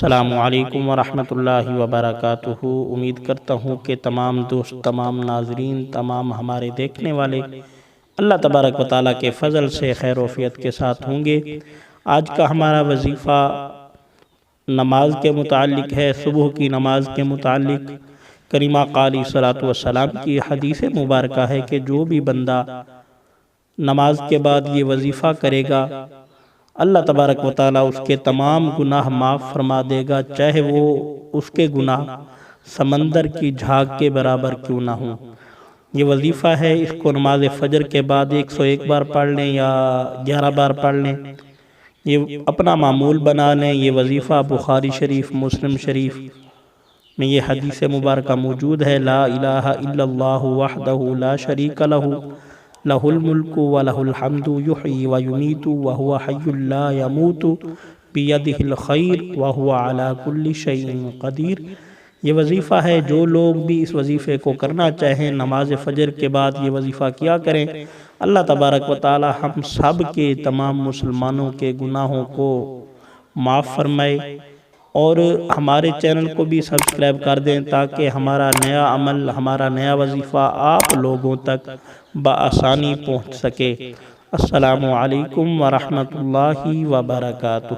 السلام علیکم ورحمۃ اللہ وبرکاتہ۔ امید کرتا ہوں کہ تمام دوست، تمام ناظرین، تمام ہمارے دیکھنے والے اللہ تبارک و تعالیٰ کے فضل سے خیر و عافیت کے ساتھ ہوں گے۔ آج کا ہمارا وظیفہ نماز کے متعلق ہے، صبح کی نماز کے متعلق۔ کریمہ علیہ الصلوۃ والسلام کی حدیث مبارکہ ہے کہ جو بھی بندہ نماز کے بعد یہ وظیفہ کرے گا، اللہ تبارک و تعالیٰ اس کے تمام گناہ معاف فرما دے گا، چاہے وہ اس کے گناہ سمندر کی جھاگ کے برابر کیوں نہ ہوں۔ یہ وظیفہ ہے، اس کو نماز فجر کے بعد 101 بار پڑھ لیں یا 11 بار پڑھ لیں، یہ اپنا معمول بنا لیں۔ یہ وظیفہ بخاری شریف، مسلم شریف میں یہ حدیث مبارکہ موجود ہے۔ لا الہ الا اللہ وحدہ لا شریک لہ، لہ الملک ولہ الحمد یحیی ویمیت وہو حی لا یموت بیدہ الخیر وہو علی کل شیء قدیر۔ یہ وظیفہ ہے، جو لوگ بھی اس وظیفے کو کرنا چاہیں نماز فجر کے بعد یہ وظیفہ کیا کریں۔ اللہ تبارک و تعالی ہم سب کے تمام مسلمانوں کے گناہوں کو معاف فرمائے، اور ہمارے چینل کو بھی سبسکرائب کر دیں تاکہ ہمارا نیا عمل، ہمارا نیا وظیفہ آپ لوگوں تک بآسانی پہنچ سکے۔ السلام علیکم ورحمۃ اللہ وبرکاتہ۔